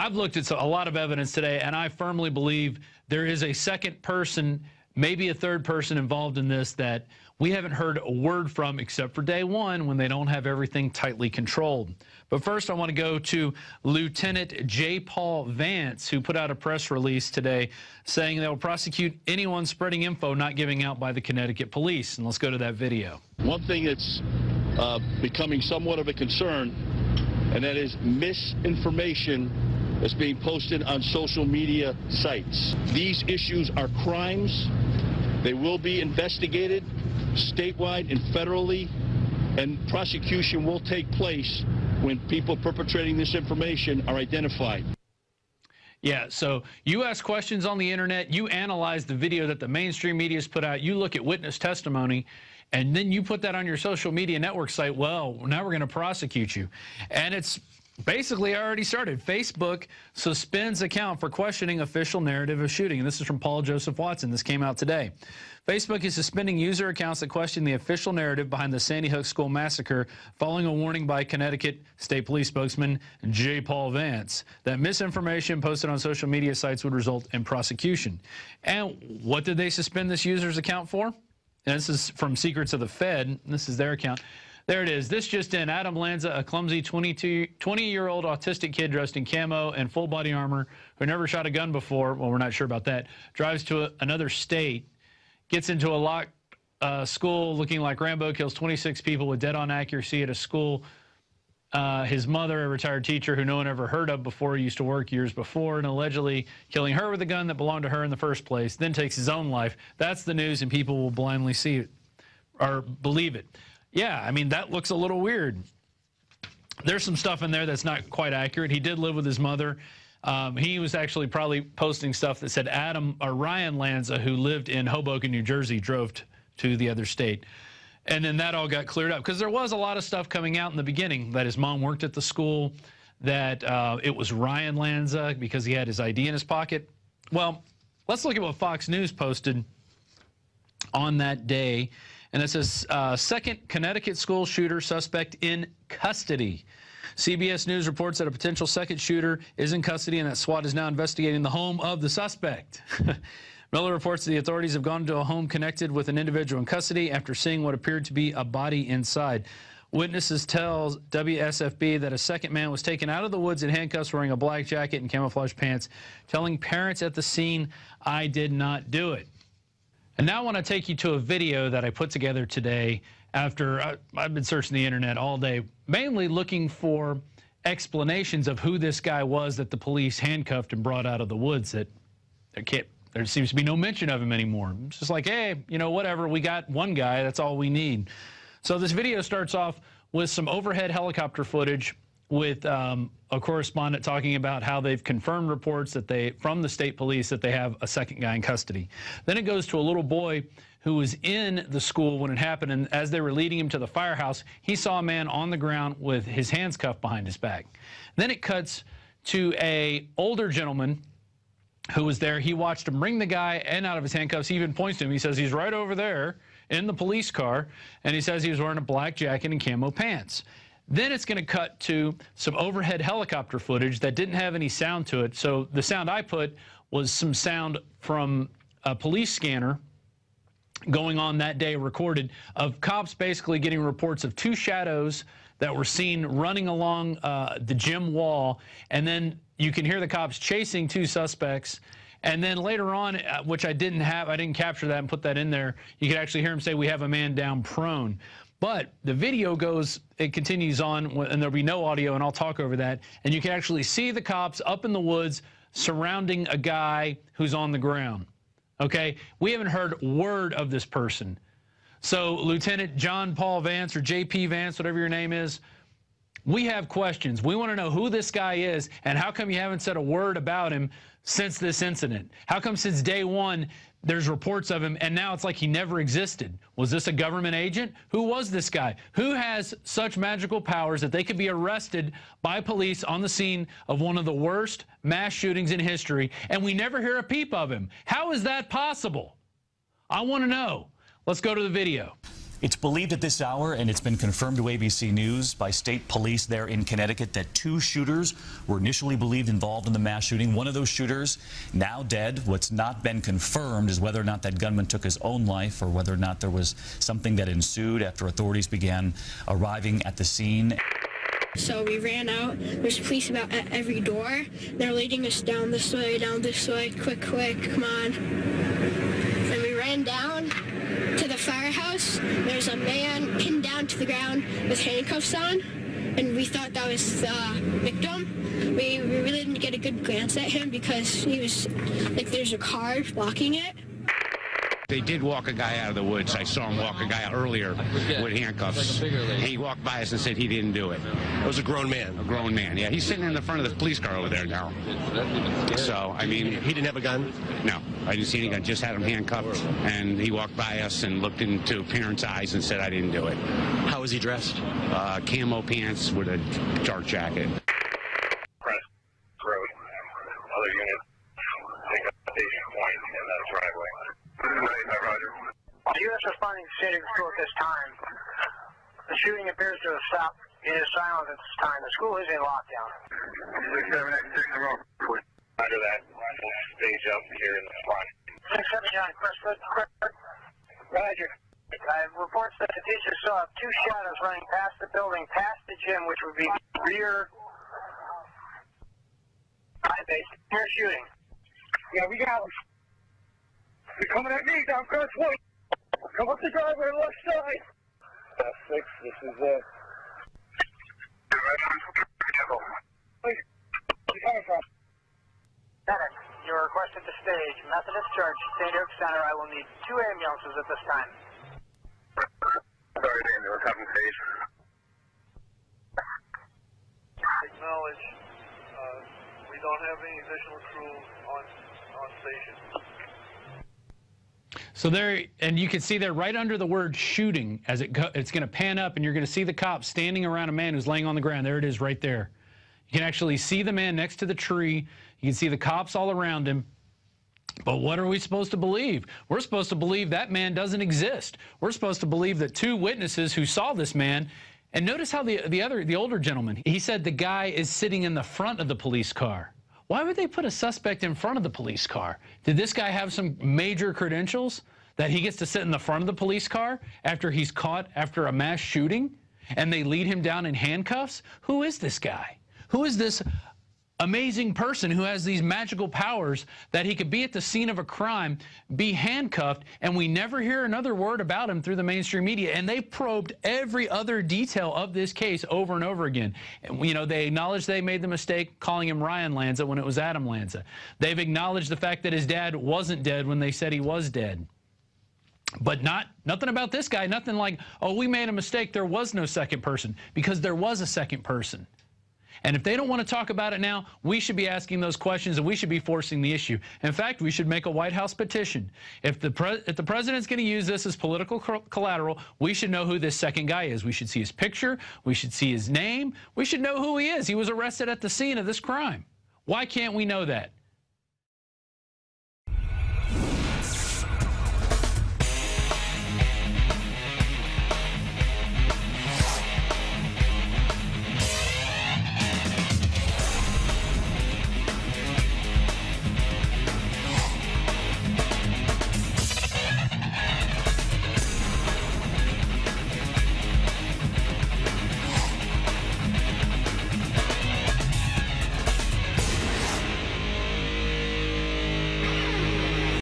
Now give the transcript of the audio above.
I've looked at a lot of evidence today, and I firmly believe there is a second person, maybe a third person involved in this that we haven't heard a word from except for day one when they don't have everything tightly controlled. But first, I want to go to Lieutenant J. Paul Vance, who put out a press release today saying they will prosecute anyone spreading info not giving out by the Connecticut police. And let's go to that video. One thing that's becoming somewhat of a concern, and that is misinformation that's being posted on social media sites. These issues are crimes. They will be investigated statewide and federally, and prosecution will take place when people perpetrating this information are identified. Yeah, so you ask questions on the internet, you analyze the video that the mainstream media has put out, you look at witness testimony, and then you put that on your social media network site. Well, now we're going to prosecute you. And it's basically already started. Facebook suspends account for questioning official narrative of shooting. And this is from Paul Joseph Watson. This came out today. Facebook is suspending user accounts that question the official narrative behind the Sandy Hook school massacre following a warning by Connecticut State Police spokesman J. Paul Vance that misinformation posted on social media sites would result in prosecution. And what did they suspend this user's account for? And this is from Secrets of the Fed. This is their account. There it is. This just in. Adam Lanza, a clumsy 20-year-old autistic kid dressed in camo and full body armor who never shot a gun before, well, we're not sure about that, drives to another state, gets into a locked school looking like Rambo, kills 26 people with dead-on accuracy at a school. His mother, a retired teacher who no one ever heard of before, used to work years before, and allegedly killing her with a gun that belonged to her in the first place, then takes his own life. That's the news, and people will blindly see it or believe it. Yeah, I mean, that looks a little weird. There's some stuff in there that's not quite accurate. He did live with his mother. He was actually probably posting stuff that said Ryan Lanza, who lived in Hoboken, New Jersey, drove to the other state. And then that all got cleared up because there was a lot of stuff coming out in the beginning that his mom worked at the school, that it was Ryan Lanza because he had his ID in his pocket. Well, let's look at what Fox News posted on that day. And it says, second Connecticut school shooter suspect in custody. CBS News reports that a potential second shooter is in custody and that SWAT is now investigating the home of the suspect. Miller reports the authorities have gone to a home connected with an individual in custody after seeing what appeared to be a body inside. Witnesses tell WSFB that a second man was taken out of the woods in handcuffs wearing a black jacket and camouflage pants, telling parents at the scene, "I did not do it." And now I want to take you to a video that I put together today after I've been searching the internet all day, mainly looking for explanations of who this guy was that the police handcuffed and brought out of the woods. That there seems to be no mention of him anymore. It's just like, hey, you know, whatever, we got one guy, that's all we need. So this video starts off with some overhead helicopter footage with a correspondent talking about how they've confirmed reports that from the state police that they have a second guy in custody. Then it goes to a little boy who was in the school when it happened, and as they were leading him to the firehouse, he saw a man on the ground with his hands cuffed behind his back. Then it cuts to an older gentleman who was there. He watched him bring the guy in out of his handcuffs. He even points to him. He says he's right over there in the police car, and he says he was wearing a black jacket and camo pants. Then it's going to cut to some overhead helicopter footage that didn't have any sound to it. So the sound I put was some sound from a police scanner going on that day, recorded, of cops basically getting reports of two shadows that were seen running along the gym wall. And then you can hear the cops chasing two suspects. And then later on, which I didn't capture that and put that in there, you could actually hear him say, "We have a man down prone." But the video it continues on, and there'll be no audio, and I'll talk over that. And you can actually see the cops up in the woods surrounding a guy who's on the ground. Okay? We haven't heard word of this person. So Lieutenant John Paul Vance, or JP Vance, whatever your name is, we have questions. We want to know who this guy is, and how come you haven't said a word about him since this incident? How come since day one there's reports of him, and now it's like he never existed? Was this a government agent? Who was this guy? Who has such magical powers that they could be arrested by police on the scene of one of the worst mass shootings in history, and we never hear a peep of him? How is that possible? I want to know. Let's go to the video. It's believed at this hour, and it's been confirmed to ABC News by state police there in Connecticut, that 2 shooters were initially believed involved in the mass shooting. One of those shooters now dead. What's not been confirmed is whether or not that gunman took his own life or whether or not there was something that ensued after authorities began arriving at the scene. So we ran out. There's police about at every door. They're leading us down this way, quick, come on. And we ran down to the firehouse. There's a man pinned down to the ground with handcuffs on, and we thought that was the victim. We really didn't get a good glance at him because he was, like, there's a car blocking it. They did walk a guy out of the woods. I saw him walk a guy out earlier with handcuffs. He walked by us and said he didn't do it. It was a grown man. A grown man, yeah. He's sitting in the front of the police car over there now. So, I mean... He didn't have a gun? No, I didn't see any gun. Just had him handcuffed. And he walked by us and looked into parents' eyes and said, I didn't do it. How was he dressed? Camo pants with a dark jacket. Press road. Other units take up station point in that driveway. U.S. responding to state of the school at this time. The shooting appears to have stopped. It is silent at this time. The school is in lockdown. 679 in row. Under that, we'll stage up here in the front. 679, Crestwood. Roger. Reports that the teacher saw 2 shadows running past the building, past the gym, which would be rear base. Near shooting. Yeah, we got them. They're coming at me down Congresswomen. Come up the driveway on the left side. That's 6. This is it. Where are you coming from? Medic, you are requested to stage Methodist Church, St. Oak Center. I will need 2 ambulances at this time. Sorry, Dan. We're coming stage. Acknowledge. We don't have any additional crew on station. So there, and you can see there right under the word shooting, as it's going to pan up, and you're going to see the cops standing around a man who's laying on the ground. There it is right there. You can actually see the man next to the tree. You can see the cops all around him. But what are we supposed to believe? We're supposed to believe that man doesn't exist. We're supposed to believe that 2 witnesses who saw this man, and notice how the older gentleman, he said the guy is sitting in the front of the police car. Why would they put a suspect in front of the police car? Did this guy have some major credentials that he gets to sit in the front of the police car after he's caught after a mass shooting and they lead him down in handcuffs? Who is this guy? Who is this amazing person who has these magical powers that he could be at the scene of a crime, be handcuffed, and we never hear another word about him through the mainstream media? And they probed every other detail of this case over and over again. And, you know, they acknowledged they made the mistake calling him Ryan Lanza when it was Adam Lanza. They've acknowledged the fact that his dad wasn't dead when they said he was dead. But nothing about this guy, nothing like, oh, we made a mistake, there was no second person, because there was a second person. And if they don't want to talk about it now, we should be asking those questions and we should be forcing the issue. In fact, we should make a White House petition. If the president's going to use this as political collateral, we should know who this second guy is. We should see his picture. We should see his name. We should know who he is. He was arrested at the scene of this crime. Why can't we know that?